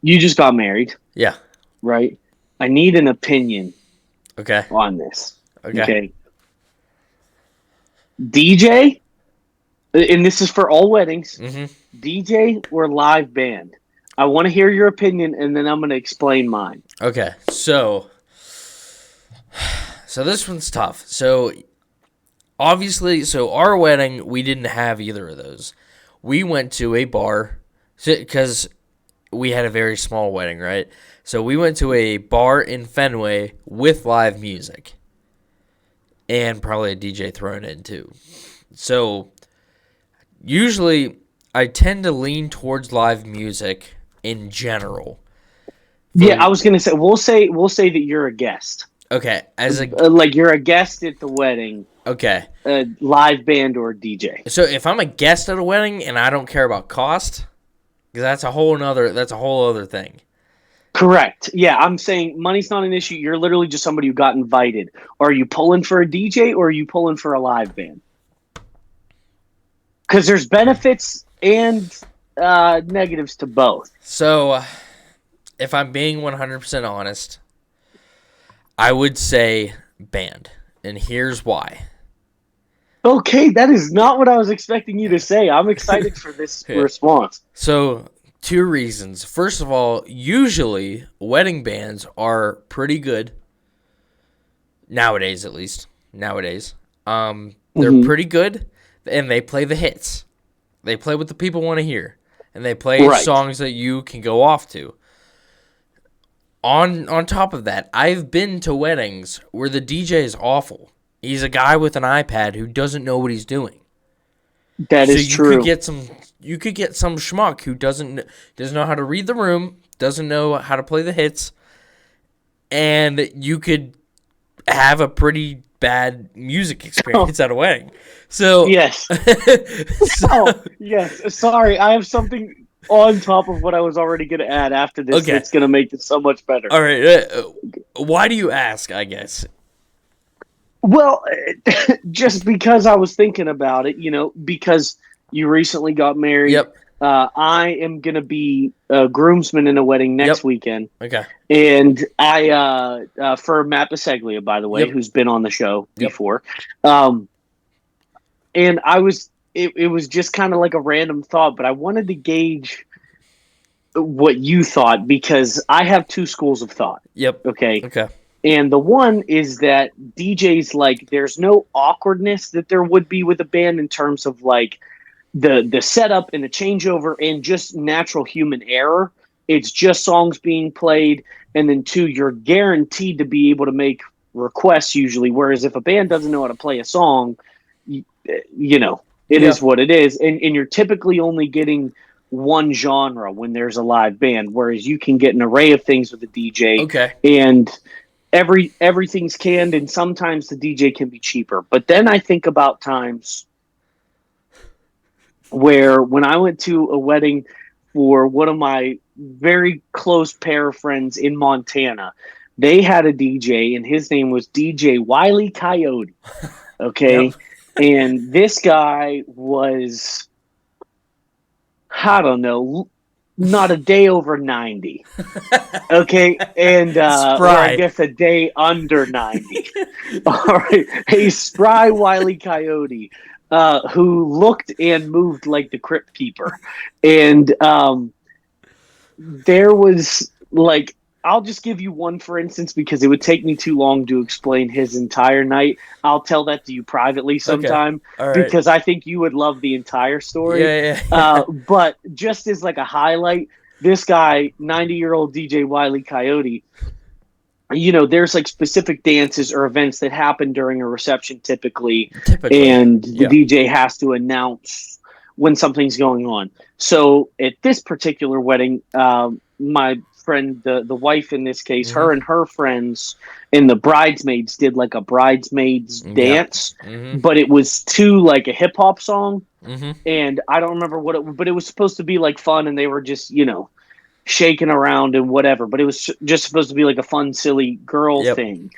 You just got married, Yeah. right? I need an opinion Okay. on this. Okay. Okay. DJ, and this is for all weddings, Mm-hmm. DJ or live band? I want to hear your opinion, and then I'm going to explain mine. Okay. So this one's tough. So obviously, so our wedding, we didn't have either of those. We went to a bar because we had a very small wedding, right? So we went to a bar in Fenway with live music and probably a DJ thrown in too. So usually I tend to lean towards live music in general. Yeah, I For was going to say we'll say that you're a guest. okay, as a Like you're a guest at the wedding, okay. live band or DJ. So if I'm a guest at a wedding and I don't care about cost, because that's a whole other thing. Correct. Yeah, I'm saying money's not an issue. You're literally just somebody who got invited. Are you pulling for a DJ or are you pulling for a live band? Because there's benefits and negatives to both. So if I'm being 100% honest, I would say band, and here's why. Okay, that is not what I was expecting you to say. I'm excited for this response. So two reasons. First of all, usually wedding bands are pretty good nowadays, at least nowadays. They're Hmm. pretty good, and they play the hits. They play what the people want to hear, and they play Right. songs that you can go off to. On top of that, I've been to weddings where the DJ is awful. He's a guy with an iPad who doesn't know what he's doing. That So is true. you could get some schmuck who doesn't know how to read the room, doesn't know how to play the hits, and you could have a pretty bad music Oh, experience at a wedding. So, yes. so Oh, yes. Sorry, I have something on top of what I was already going to add after this okay, that's going to make this so much better. all right. Why do you ask? I guess. Well, just because I was thinking about it, because you recently got married. Yep. I am going to be a groomsman in a wedding next Yep. weekend. Okay. And for Matt Biseglia, by the way, Yep. who's been on the show Yep. before. Um, and it was just kind of like a random thought, but I wanted to gauge what you thought because I have two schools of thought. Yep. Okay. Okay. And the one is that DJs, like, there's no awkwardness that there would be with a band in terms of like the setup and the changeover and just natural human error. It's just songs being played, and then two, you're guaranteed to be able to make requests usually. Whereas if a band doesn't know how to play a song, you, it Yeah. is what it is, and you're typically only getting one genre when there's a live band, whereas you can get an array of things with a DJ, Okay. and everything's canned, and sometimes the DJ can be cheaper. But then I think about times where when I went to a wedding for one of my very close pair of friends in Montana, they had a DJ and his name was DJ Wiley Coyote. Yep. Okay. And this guy was, I don't know, not a day over 90. Okay. And, or I Spry. guess a day under 90. All right. A spry Wiley Coyote who looked and moved like the Crypt Keeper. And there was like, I'll just give you one for instance because it would take me too long to explain his entire night. I'll tell that to you privately Okay. sometime All right. because I think you would love the entire story. Yeah. Yeah. But just as like a highlight, this guy, 90-year-old DJ Wiley Coyote, there's like specific dances or events that happen during a reception typically, Typically. and the Yeah. DJ has to announce when something's going on. So at this particular wedding, my friend, the wife in this case, Mm-hmm. her and her friends and the bridesmaids did like a bridesmaids Yeah. dance, Mm-hmm. but it was to like a hip hop song, Mm-hmm. and I don't remember but it was supposed to be like fun, and they were just shaking around and whatever, but it was just supposed to be like a fun, silly girl Yep. thing.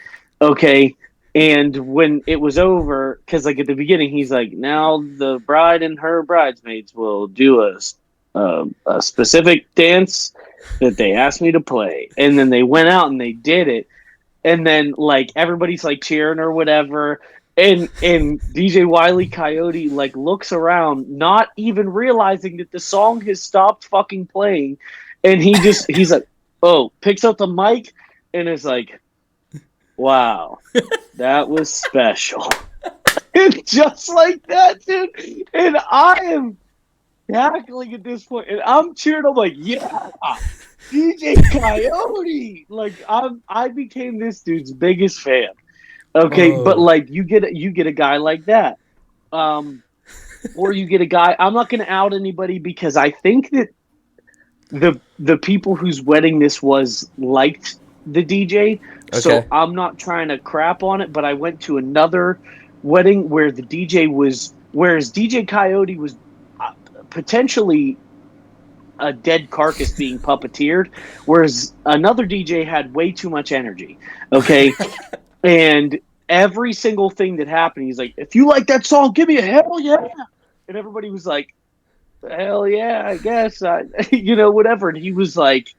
Okay. And when it was over, because like at the beginning, he's like, now the bride and her bridesmaids will do a specific dance. that they asked me to play. And then they went out and they did it. And then like everybody's like cheering or whatever. And DJ Wiley Coyote like looks around, not even realizing that the song has stopped fucking playing. And he's like, oh, picks up the mic and is like, wow, that was special. And just like that, dude. And I am cackling at this point, and I'm cheering. I'm like, yeah, DJ Coyote. Like I became this dude's biggest fan. Okay, but like you get a guy like that, or you get a guy. I'm not going to out anybody because I think that the people whose wedding this was liked the DJ. Okay. So I'm not trying to crap on it, but I went to another wedding where the DJ was, whereas DJ Coyote was potentially a dead carcass being puppeteered, whereas another DJ had way too much energy. Okay. And every single thing that happened, he's like, if you like that song, give me a hell yeah. And everybody was like, hell yeah, I guess. Whatever. And he was like,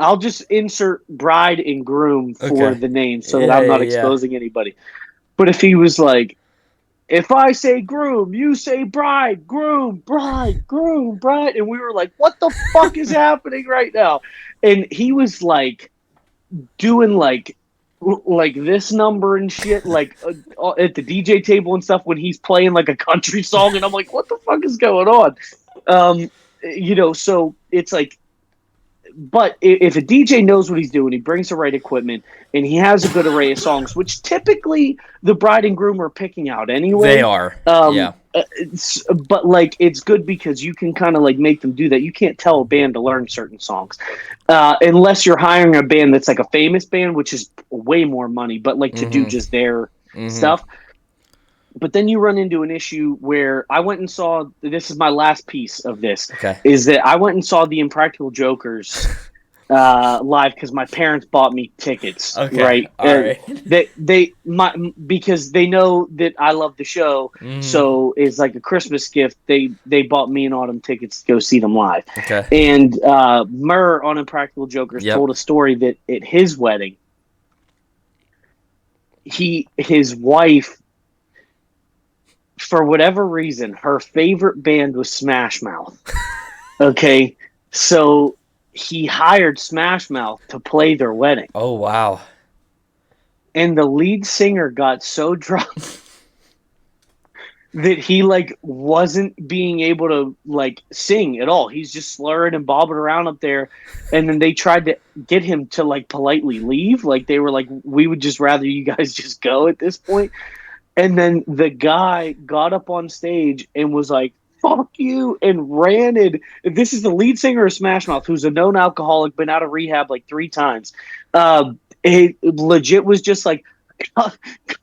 I'll just insert bride and groom for the name so that I'm not exposing anybody. But if he was like, if I say groom, you say bride, groom, bride, groom, bride. And we were like, what the fuck is happening right now? And he was like doing like this number and shit, like at the DJ table and stuff when he's playing like a country song. And I'm like, what the fuck is going on? So it's like, but if a DJ knows what he's doing, he brings the right equipment, and he has a good array of songs, which typically the bride and groom are picking out anyway. They are, yeah. But like, it's good because you can kind of like make them do that. You can't tell a band to learn certain songs unless you're hiring a band that's like a famous band, which is way more money, but like to do just their stuff. But then you run into an issue where I went and saw, this is my last piece of this, is that I went and saw the Impractical Jokers live because my parents bought me tickets, right? All right. Because they know that I love the show, so it's like a Christmas gift. They bought me and Autumn tickets to go see them live. Okay. And Murr on Impractical Jokers told a story that at his wedding, his wife, for whatever reason, her favorite band was Smash Mouth. Okay, so he hired Smash Mouth to play their wedding. Oh, wow. And the lead singer got so drunk that he like wasn't being able to like sing at all. He's just slurring and bobbing around up there. And then they tried to get him to like politely leave. Like they were like, we would just rather you guys just go at this point. And then the guy got up on stage and was like, fuck you, and ran in. This is the lead singer of Smash Mouth, who's a known alcoholic, been out of rehab like 3 times. It legit was just like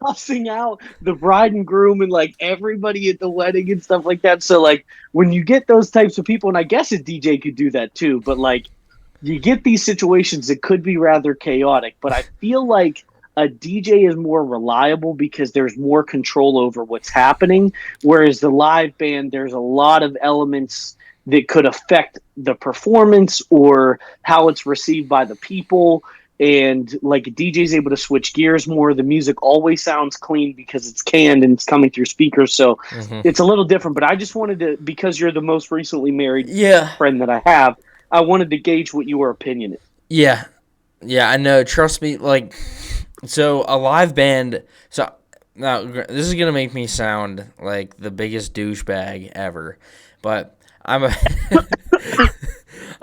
cussing out the bride and groom and like everybody at the wedding and stuff like that. So like when you get those types of people, and I guess a DJ could do that too, but like you get these situations that could be rather chaotic. But I feel like a DJ is more reliable because there's more control over what's happening, whereas the live band, there's a lot of elements that could affect the performance or how it's received by the people. And like a DJ is able to switch gears more. The music always sounds clean because it's canned and it's coming through speakers. So it's a little different. But I just wanted to, because you're the most recently married friend that I have, I wanted to gauge what your opinion is. Yeah. Yeah, I know. Trust me, like... So a live band. So now this is gonna make me sound like the biggest douchebag ever, but I'm a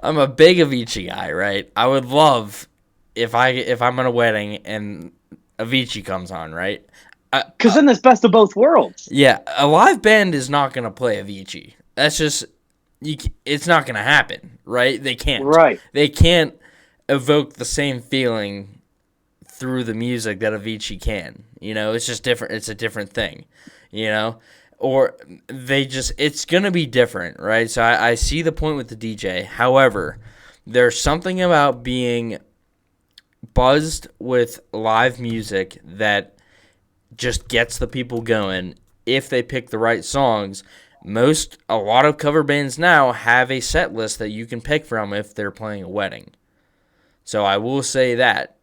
I'm a big Avicii guy, right? I would love if I'm at a wedding and Avicii comes on, right? Because then it's best of both worlds. Yeah, a live band is not gonna play Avicii. That's just it's not gonna happen, right? They can't. Right. They can't evoke the same feeling through the music that Avicii can. It's just different. It's a different thing, or it's going to be different, right? So I see the point with the DJ. However, there's something about being buzzed with live music that just gets the people going if they pick the right songs. a lot of cover bands now have a set list that you can pick from if they're playing a wedding. So I will say that.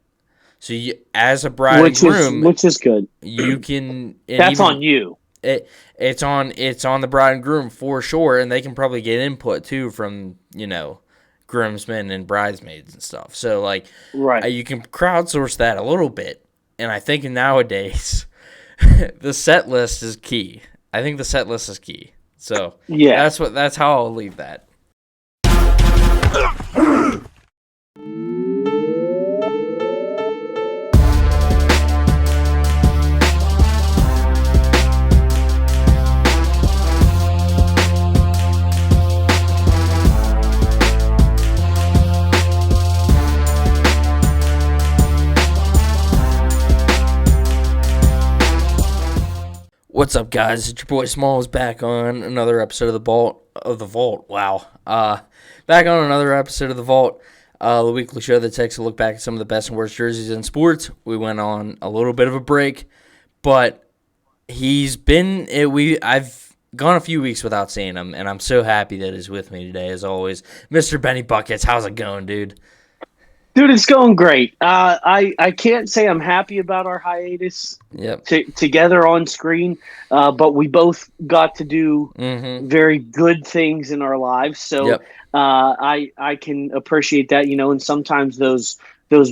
So as a bride and groom, which is good. You can. That's on you. It's on the bride and groom for sure, and they can probably get input too from groomsmen and bridesmaids and stuff. So like, right, you can crowdsource that a little bit, and I think nowadays the set list is key. I think the set list is key. So yeah, that's how I'll leave that. What's up, guys? It's your boy Smalls back on another episode of the Vault. Wow. Back on another episode of the Vault, the weekly show that takes a look back at some of the best and worst jerseys in sports. We went on a little bit of a break, but I've gone a few weeks without seeing him, and I'm so happy that he's with me today, as always. Mr. Benny Buckets, how's it going, dude? Dude, it's going great. I can't say I'm happy about our hiatus together on screen, but we both got to do very good things in our lives. So I can appreciate that, and sometimes those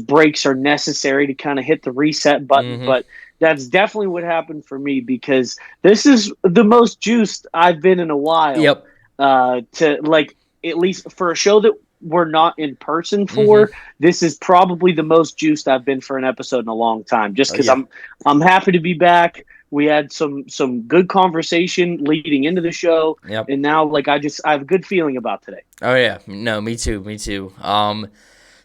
breaks are necessary to kind of hit the reset button. But that's definitely what happened for me, because this is the most juiced I've been in a while. To like, at least for a show that we're not in person for, this is probably the most juiced I've been for an episode in a long time, just because I'm happy to be back. We had some good conversation leading into the show, and now like I have a good feeling about today. Oh yeah, no, me too.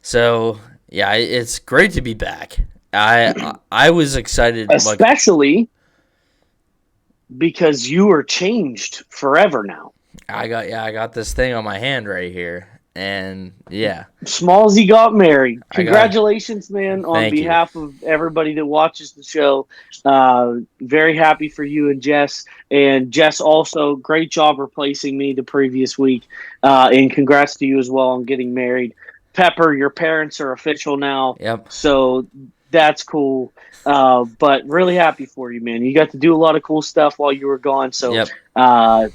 So yeah, it's great to be back. I was excited, especially because you are changed forever now. I got this thing on my hand right here. And Smallsy got married. Congratulations, man, on behalf of everybody that watches the show. Very happy for you and Jess. And Jess also, great job replacing me the previous week. And congrats to you as well on getting married. Pepper, your parents are official now. Yep. So that's cool. But really happy for you, man. You got to do a lot of cool stuff while you were gone. So I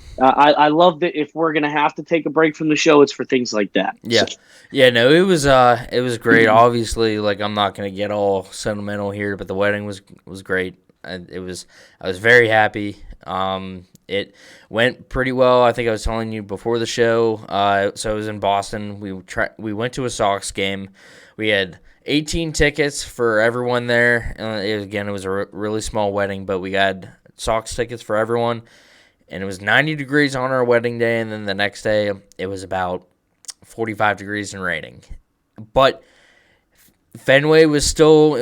love that if we're going to have to take a break from the show, it's for things like that. Yeah. So. Yeah, no, it was great. Obviously, like, I'm not going to get all sentimental here, but the wedding was great. I was very happy. It went pretty well. I think I was telling you before the show. So I was in Boston. We went to a Sox game. We had 18 tickets for everyone there. It was a really small wedding, but we got Sox tickets for everyone. And it was 90 degrees on our wedding day, and then the next day it was about 45 degrees and raining. But Fenway was still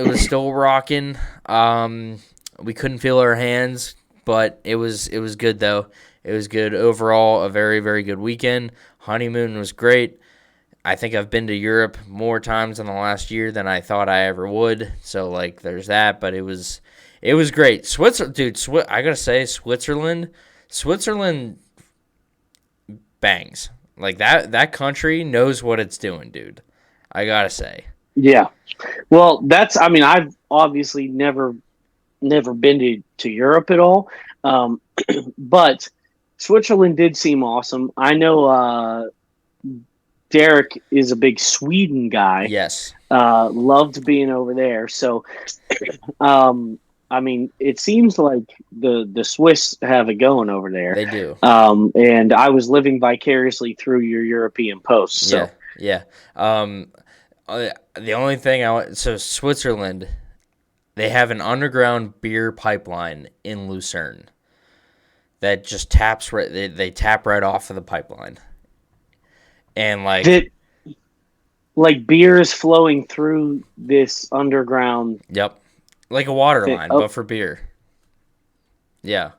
rocking. We couldn't feel our hands, but it was good though. It was good overall. A very, very good weekend. Honeymoon was great. I think I've been to Europe more times in the last year than I thought I ever would. So like, there's that. But it was great. Switzerland, dude. I gotta say, Switzerland bangs. Like that country knows what it's doing, dude. I gotta say. Yeah. Well, I've obviously never been to Europe at all. But Switzerland did seem awesome. I know Derek is a big Sweden guy. Yes. Loved being over there. So, it seems like the Swiss have it going over there. They do. And I was living vicariously through your European posts. So. Yeah. The only thing so Switzerland, they have an underground beer pipeline in Lucerne that just taps right. They tap right off of the pipeline, and like beer is flowing through this underground. Yep. Like a water line, but for beer. Yeah.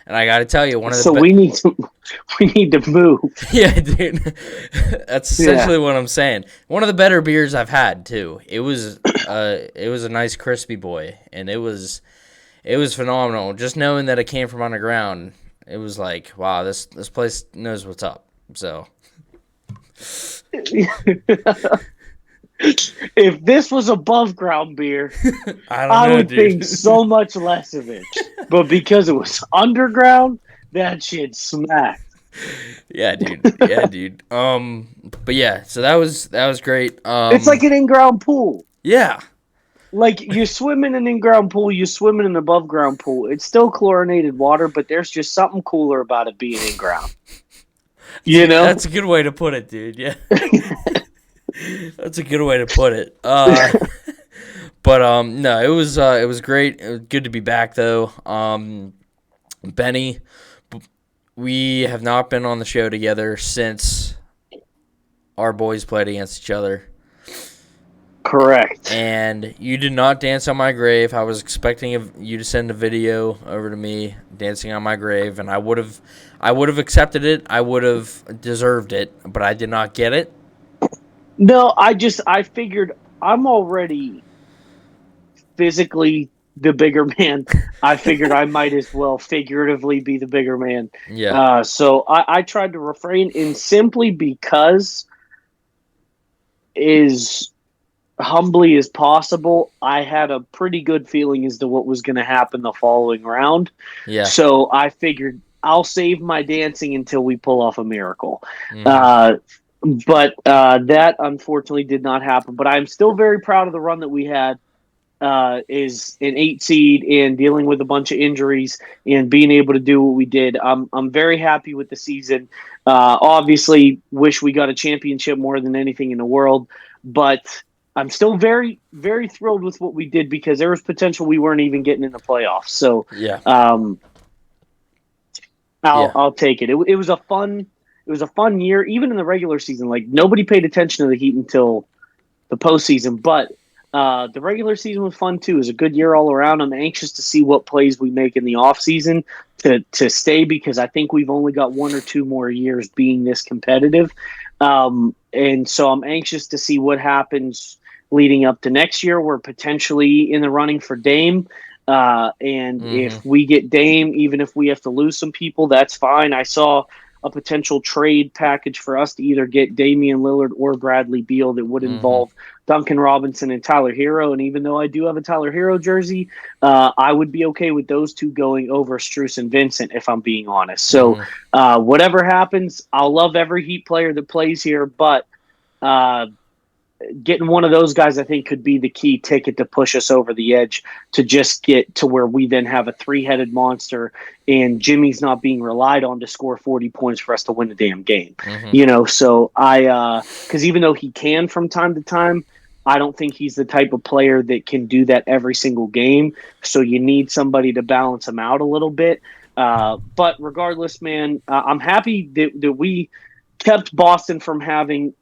And I got to tell you, we need to move. Yeah, dude. That's essentially what I'm saying. One of the better beers I've had, too. It was a nice crispy boy, and it was phenomenal. Just knowing that it came from underground, It was like, wow, this place knows what's up. So If this was above ground beer, I don't I know, would dude. think so much less of it. But because it was underground, that shit smacked. Yeah, dude. Yeah, dude. But yeah, so that was great. It's like an in-ground pool. Yeah. Like you swim in an in-ground pool, you swim in an above-ground pool. It's still chlorinated water, but there's just something cooler about it being in-ground. You know? That's a good way to put it, dude. Yeah. That's a good way to put it. But no, it was great. It was good to be back though. Benny, we have not been on the show together since our boys played against each other. Correct. And you did not dance on my grave. I was expecting you to send a video over to me dancing on my grave, and I would have accepted it. I would have deserved it, but I did not get it. No, I figured I'm already physically the bigger man. I figured I might as well figuratively be the bigger man. Yeah. So I tried to refrain, and simply because, as humbly as possible, I had a pretty good feeling as to what was going to happen the following round. Yeah. So I figured I'll save my dancing until we pull off a miracle. But that unfortunately did not happen. But I'm still very proud of the run that we had. Is an 8 seed and dealing with a bunch of injuries and being able to do what we did. I'm very happy with the season. Obviously, wish we got a championship more than anything in the world, but I'm still very, very thrilled with what we did because there was potential we weren't even getting in the playoffs. So Yeah. I'll take it. It was a fun year, even in the regular season. Like nobody paid attention to the Heat until the postseason, but the regular season was fun too. It was a good year all around. I'm anxious to see what plays we make in the off season to stay because I think we've only got 1 or 2 more years being this competitive. And so I'm anxious to see what happens leading up to next year. We're potentially in the running for Dame. And if we get Dame, even if we have to lose some people, that's fine. I saw a potential trade package for us to either get Damian Lillard or Bradley Beal that would involve Duncan Robinson and Tyler Hero. And even though I do have a Tyler Hero jersey, I would be okay with those two going over Strus and Vincent, if I'm being honest. So whatever happens, I'll love every Heat player that plays here, but getting one of those guys, I think, could be the key ticket to push us over the edge to just get to where we then have a 3-headed monster and Jimmy's not being relied on to score 40 points for us to win the damn game. You know, so because even though he can from time to time, I don't think he's the type of player that can do that every single game. So you need somebody to balance him out a little bit. But regardless, man, I'm happy that we kept Boston from having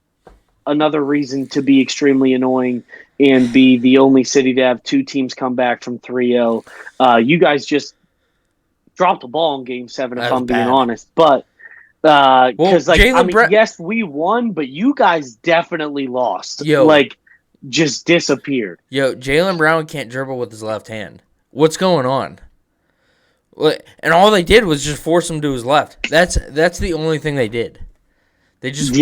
another reason to be extremely annoying and be the only city to have 2 teams come back from 3-0. You guys just dropped the ball in Game 7, if I'm being honest. But because, yes, we won, but you guys definitely lost. Just disappeared. Jaylen Brown can't dribble with his left hand. What's going on? And all they did was just force him to his left. That's the only thing they did. They just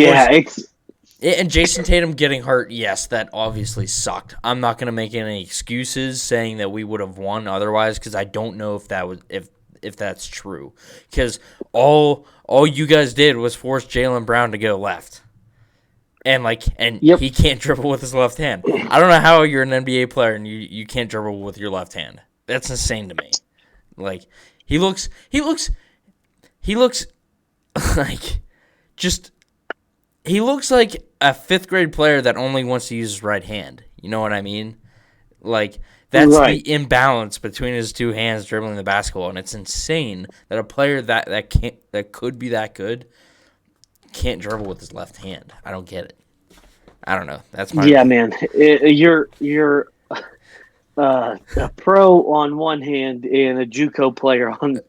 And Jason Tatum getting hurt, yes, that obviously sucked. I'm not going to make any excuses saying that we would have won otherwise because I don't know if that was if that's true. Because all you guys did was force Jaylen Brown to go left. And he can't dribble with his left hand. I don't know how you're an NBA player and you can't dribble with your left hand. That's insane to me. Like he looks like just he looks like a 5th grade player that only wants to use his right hand. You know what I mean? Like that's the imbalance between his 2 hands dribbling the basketball, and it's insane that a player that could be that good can't dribble with his left hand. I don't get it. I don't know. That's my man. You're a pro on one hand and a JUCO player on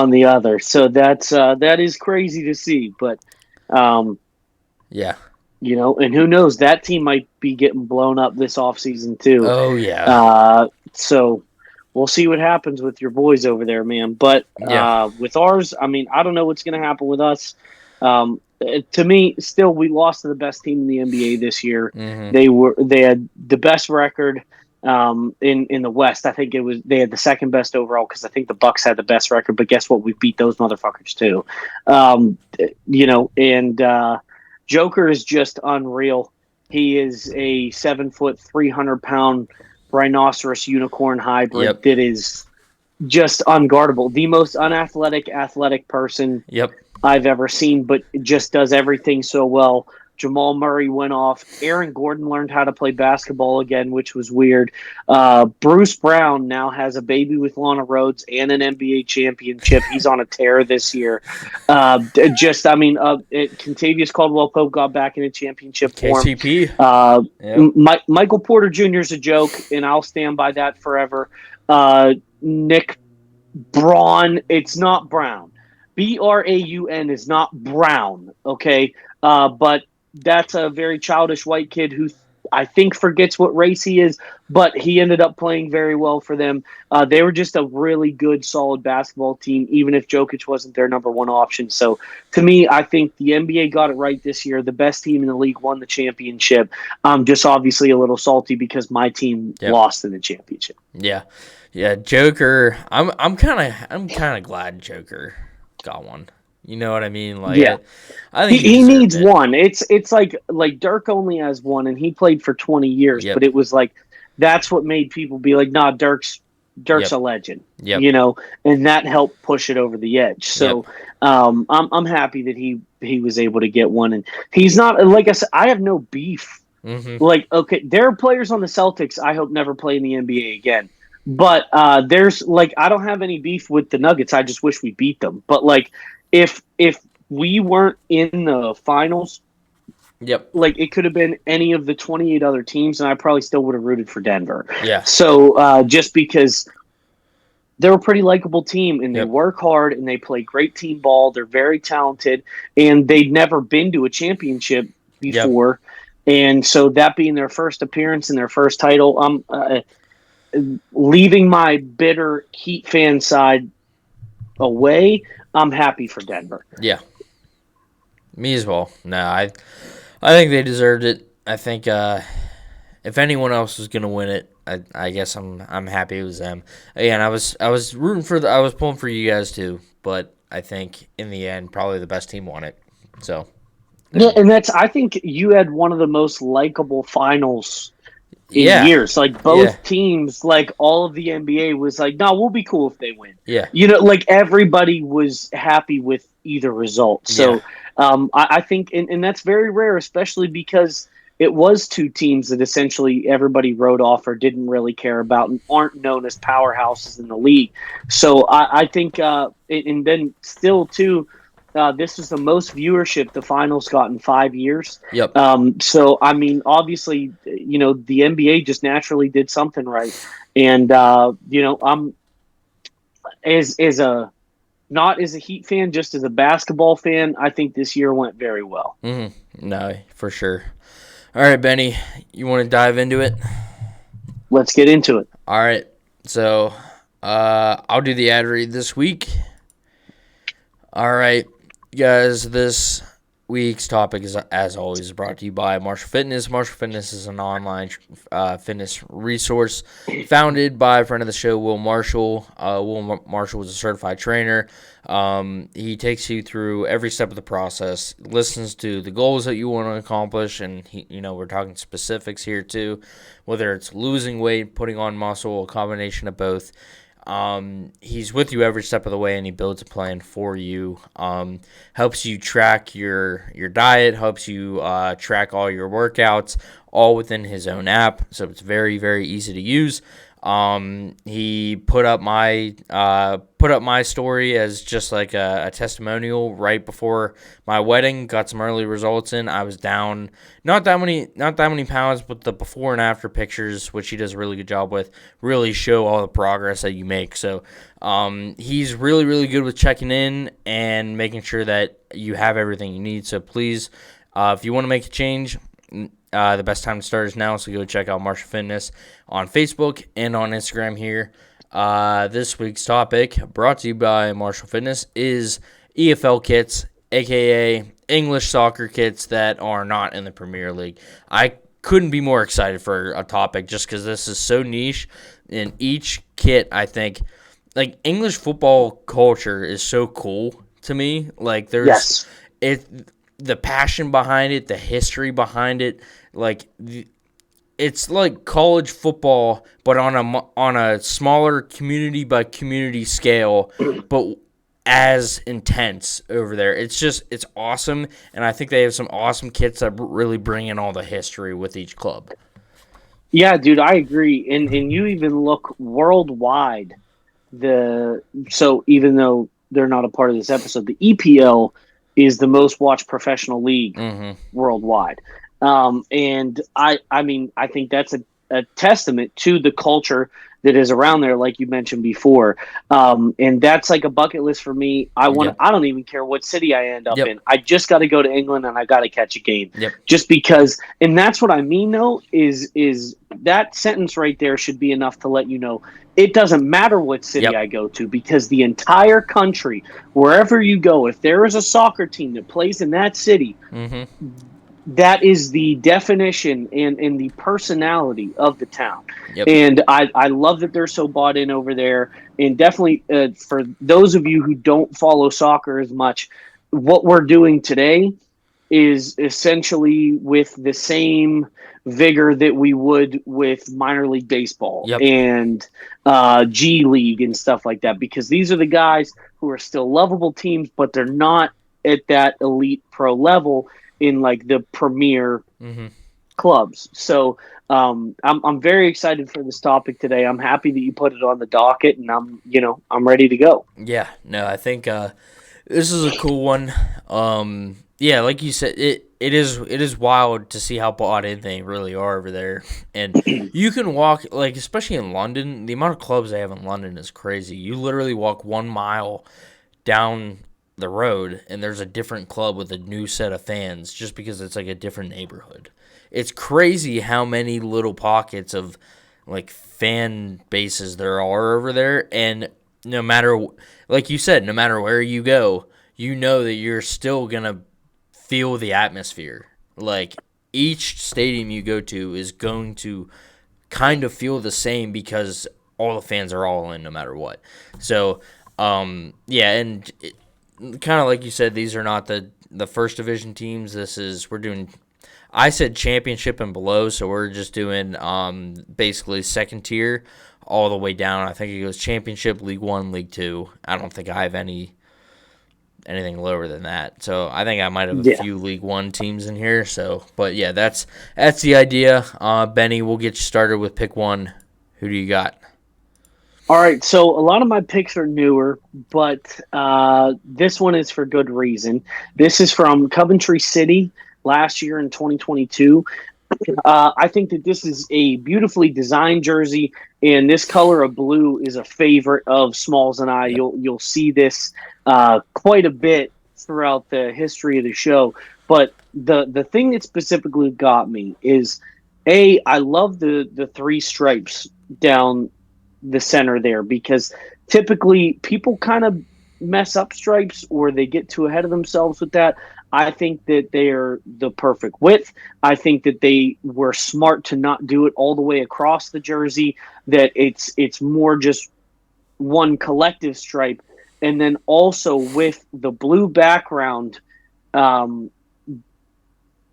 the other. So that is crazy to see. But you know, and who knows? That team might be getting blown up this offseason too. Oh yeah. So we'll see what happens with your boys over there, man. But Yeah. with ours, I mean, I don't know what's going to happen with us. To me, still, we lost to the best team in the NBA this year. Mm-hmm. They had the best record in the West. I think they had the second best overall because I think the Bucks had the best record. But guess what? We beat those motherfuckers too. And Joker is just unreal. He is a 7 foot, 300 pound rhinoceros unicorn hybrid Yep. that is just unguardable. The most athletic person Yep. I've ever seen, but just does everything so well. Jamal Murray went off. Aaron Gordon learned how to play basketball again, which was weird. Bruce Brown now has a baby with Lana Rhodes and an NBA championship. He's on a tear this year. Contavious Caldwell-Pope got back in a championship form. KCP. Yep. Michael Porter Jr. is a joke, and I'll stand by that forever. Nick Braun, it's not Brown. Braun is not Brown, okay? But that's a very childish white kid who I think forgets what race he is, but he ended up playing very well for them. They were just a really good, solid basketball team, even if Jokic wasn't their number one option. So to me, I think the NBA got it right this year. The best team in the league won the championship. I'm just obviously a little salty because my team lost in the championship. Yeah. Yeah, Joker. I'm kind of glad Joker got one. You know what I mean? Like, yeah, I think he needs one. It's like Dirk only has one, and he played for 20 years. Yep. But it was like that's what made people be like, "Nah, Dirk's a legend." Yep. You know, and that helped push it over the edge. So I'm happy that he was able to get one, and he's not like I said. I have no beef. Mm-hmm. Like, okay, there are players on the Celtics I hope never play in the NBA again. But there's like I don't have any beef with the Nuggets. I just wish we beat them. But like if we weren't in the finals, like it could have been any of the 28 other teams, and I probably still would have rooted for Denver. Yeah. So just because they're a pretty likable team, and they work hard, and they play great team ball. They're very talented, and they'd never been to a championship before. And so that being their first appearance and their first title, leaving my bitter Heat fan side away, I'm happy for Denver. Yeah. Me as well. No, I think they deserved it. I think if anyone else was gonna win it, I guess I'm happy it was them. Again, I was rooting for I was pulling for you guys too, but I think in the end probably the best team won it. So yeah, and I think you had one of the most likable finals in years. Like both teams, like all of the NBA was like, no, we'll be cool if they win. Yeah. You know, like everybody was happy with either result. So I think, and that's very rare, especially because it was two teams that essentially everybody wrote off or didn't really care about and aren't known as powerhouses in the league. So I think, and then still too, this is the most viewership the finals got in 5 years. Yep. So, I mean, obviously, you know, the NBA just naturally did something right. And, you know, I'm not as a Heat fan, just as a basketball fan, I think this year went very well. Mm-hmm. No, for sure. All right, Benny, you want to dive into it? Let's get into it. All right. So, I'll do the ad read this week. All right. Guys, this week's topic is, as always, brought to you by Marshall Fitness. Marshall Fitness is an online fitness resource founded by a friend of the show, Will Marshall. Will Marshall was a certified trainer. He takes you through every step of the process, listens to the goals that you want to accomplish, and we're talking specifics here too, whether it's losing weight, putting on muscle, a combination of both. He's with you every step of the way, and he builds a plan for you. Helps you track your diet, helps you track all your workouts, all within his own app. So it's very, very easy to use. He put up my story as just like a testimonial right before my wedding. Got some early results in. I was down not that many pounds, but the before and after pictures, which he does a really good job with, really show all the progress that you make. So he's really, really good with checking in and making sure that you have everything you need. So please, if you want to make a change, the best time to start is now, so go check out Marshall Fitness on Facebook and on Instagram here. This week's topic, brought to you by Marshall Fitness, is EFL kits, aka English soccer kits that are not in the Premier League. I couldn't be more excited for a topic just because this is so niche. In each kit, I think, like, English football culture is so cool to me. Like, there's the passion behind it, the history behind it, like it's like college football, but on a smaller community by community scale, but as intense over there. It's awesome, and I think they have some awesome kits that really bring in all the history with each club. Yeah, dude, I agree. And you even look worldwide. So even though they're not a part of this episode, the EPL is the most watched professional league worldwide. And I mean, I think that's a testament to the culture that is around there, like you mentioned before. And that's like a bucket list for me. I don't even care what city I end up in. I just got to go to England and I got to catch a game. Just because, and that's what I mean though, is that sentence right there should be enough to let you know it doesn't matter what city I go to, because the entire country, wherever you go, if there is a soccer team that plays in that city, that is the definition and the personality of the town. And I love that they're so bought in over there. And definitely for those of you who don't follow soccer as much, what we're doing today is essentially with the same vigor that we would with minor league baseball and G League and stuff like that, because these are the guys who are still lovable teams, but they're not at that elite pro level in like the premier clubs. So I'm very excited for this topic today. I'm happy that you put it on the docket, and I'm ready to go. Yeah, no, I think this is a cool one. Yeah, like you said, it is wild to see how bought in they really are over there. And you can walk, like, especially in London, the amount of clubs they have in London is crazy. You literally walk 1 mile down the road and there's a different club with a new set of fans, just because it's like a different neighborhood. It's crazy how many little pockets of like fan bases there are over there, and no matter, like you said, no matter where you go, you know that you're still gonna feel the atmosphere. Like, each stadium you go to is going to kind of feel the same because all the fans are all in no matter what. So yeah, and kind of like you said, these are not the first division teams. We're doing, I said championship and below, so we're just doing basically second tier all the way down. I think it goes championship, League 1, League 2. I don't think I have anything lower than that. So I think I might have a few League 1 teams in here. So, but yeah, that's the idea. Benny, we'll get you started with pick one. Who do you got? All right, so a lot of my picks are newer, but this one is for good reason. This is from Coventry City last year in 2022. I think that this is a beautifully designed jersey, and this color of blue is a favorite of Smalls and I. You'll see this quite a bit throughout the history of the show. But the thing that specifically got me is, I love the three stripes down the center there, because typically people kind of mess up stripes or they get too ahead of themselves with that. I think that they are the perfect width. I think that they were smart to not do it all the way across the jersey, that it's more just one collective stripe. And then also with the blue background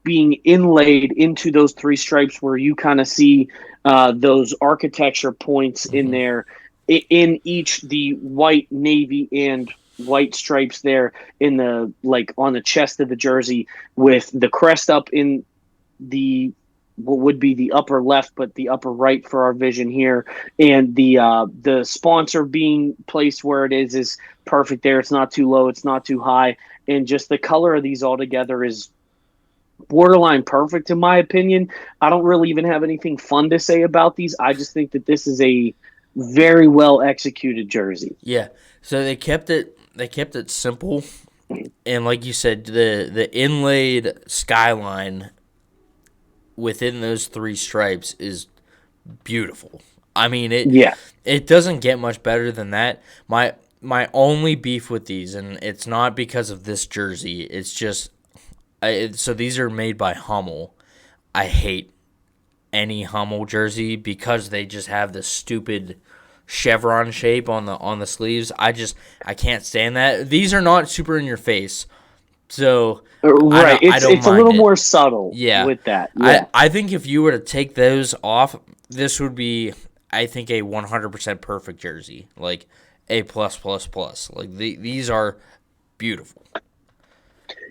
being inlaid into those three stripes, where you kind of see those architecture points in there, in each, the white, navy, and white stripes there in the, like, on the chest of the jersey, with the crest up in the, what would be the upper left but the upper right for our vision here, and the sponsor being placed where it is perfect there. It's not too low, it's not too high, and just the color of these all together is borderline perfect in my opinion. I don't really even have anything fun to say about these. I just think that this is a very well executed jersey. Yeah, so they kept it simple, and like you said, the inlaid skyline within those three stripes is beautiful. I mean, Yeah. it doesn't get much better than that. My only beef with these, and it's not because of this jersey, it's just so these are made by Hummel. I hate any Hummel jersey because they just have this stupid chevron shape on the sleeves. I can't stand that. These are not super in your face, so Right. I don't It's a mind little it. more subtle Yeah, with that. Yeah. I think if you were to take those off, this would be, I think, a 100% perfect jersey, like a plus plus plus. Like these are beautiful.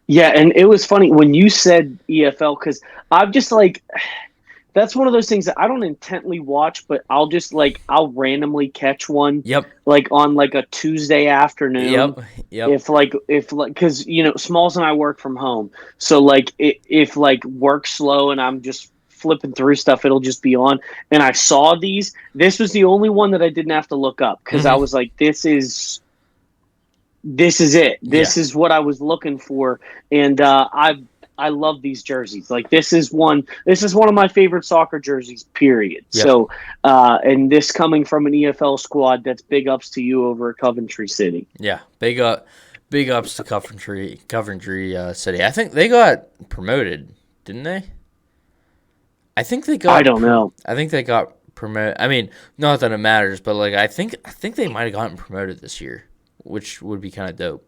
Yeah, and it was funny when you said EFL because I'm just like that's one of those things that I don't intently watch, but I'll randomly catch one Yep. like on like a Tuesday afternoon. Yep. Yep. If because Smalls and I work from home, so like if like work's slow and I'm just flipping through stuff, it'll just be on. And I saw these. This was the only one that I didn't have to look up because I Mhm. was like, this is it. Yeah. This is what I was looking for, and I love these jerseys. Like this is one. This is one of my favorite soccer jerseys. Period. Yep. So, and this coming from an EFL squad, that's big ups to you over at Coventry City. Yeah. Big ups to Coventry City. I think they got promoted, didn't they? I think they got. I don't know. I think they got promoted. I mean, not that it matters, but like I think they might have gotten promoted this year, which would be kind of dope.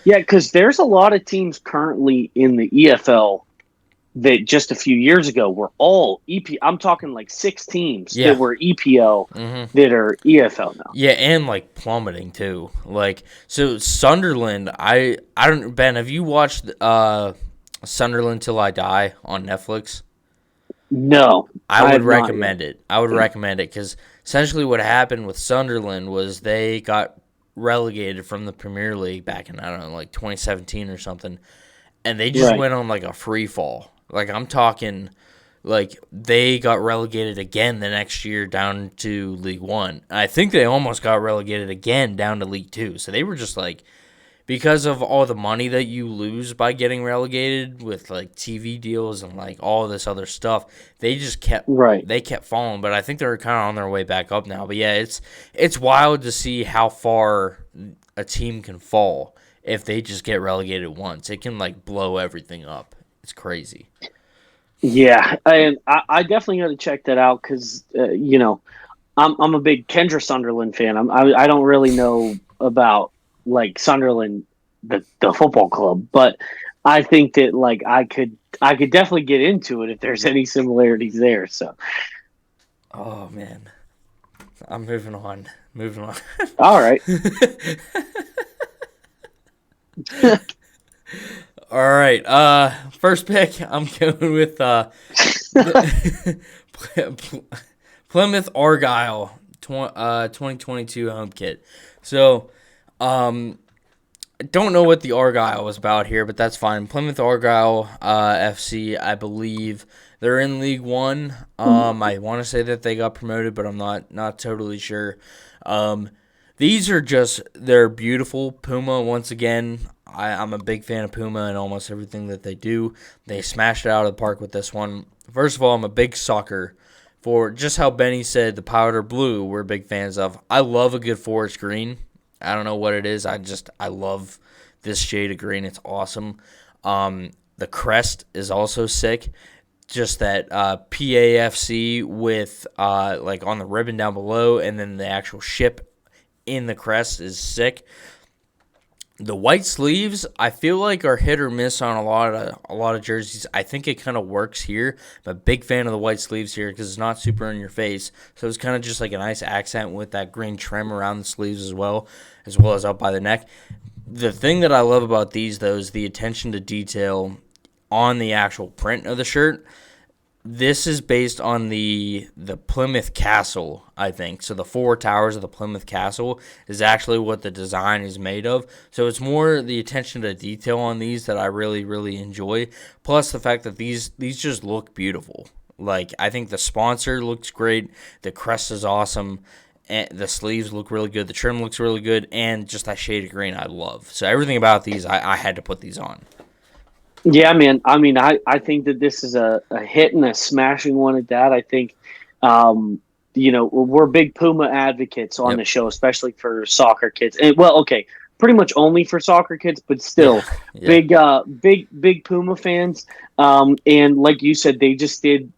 Yeah, because there's a lot of teams currently in the EFL that just a few years ago were all EP. I'm talking like 6 teams Yeah. that were EPL that are EFL now. Yeah, and like plummeting too. Like so, Sunderland. I don't. Ben, have you watched Sunderland Till I Die on Netflix? No, I would have not recommend it. I would recommend it because essentially what happened with Sunderland was they got relegated from the Premier League back in, I don't know, like 2017 or something, and they just Right. went on like a free fall. Like I'm talking, like they got relegated again the next year down to League One. I think they almost got relegated again down to League Two. So they were just like, because of all the money that you lose by getting relegated with like TV deals and like all this other stuff, they just Right. kept falling. But I think they're kind of on their way back up now. But yeah, it's wild to see how far a team can fall if they just get relegated once. It can like blow everything up. It's crazy. Yeah, and I definitely got to check that out because I'm a big Kendra Sunderland fan. I don't really know about like Sunderland, the football club, but I think that like I could definitely get into it if there's any similarities there. So, Oh man, I'm moving on. Moving on. all right, All right. First pick, I'm going with Plymouth Argyle 2022 home kit. So, I don't know what the Argyle was about here, but that's fine. Plymouth Argyle FC, I believe they're in League One. I want to say that they got promoted, but I'm not totally sure. These are just, they're beautiful. Puma, once again, I'm a big fan of Puma and almost everything that they do. They smashed it out of the park with this one. First of all, I'm a big sucker for just how Benny said the powder blue we're big fans of. I love a good forest green. I don't know what it is. I love this shade of green. It's awesome. The crest is also sick. Just that PAFC with like on the ribbon down below, and then the actual ship in the crest is sick. The white sleeves, I feel like, are hit or miss on a lot of jerseys. I think it kind of works here. I'm a big fan of the white sleeves here because it's not super in your face. So it's kind of just like a nice accent with that green trim around the sleeves as well as up by the neck. The thing that I love about these, though, is the attention to detail on the actual print of the shirt. This is based on the Plymouth Castle, I think. So the 4 towers of the Plymouth Castle is actually what the design is made of. So it's more the attention to detail on these that I really, really enjoy. Plus the fact that these just look beautiful. Like, I think the sponsor looks great. The crest is awesome. And the sleeves look really good. The trim looks really good. And just that shade of green I love. So everything about these, I had to put these on. yeah, man. I mean, I think that this is a hit and a smashing one at that. I think we're big Puma advocates on Yep. the show, especially for soccer kids. And, well, okay, pretty much only for soccer kids, but Yeah. still Yeah. big Puma fans. And like you said, they just did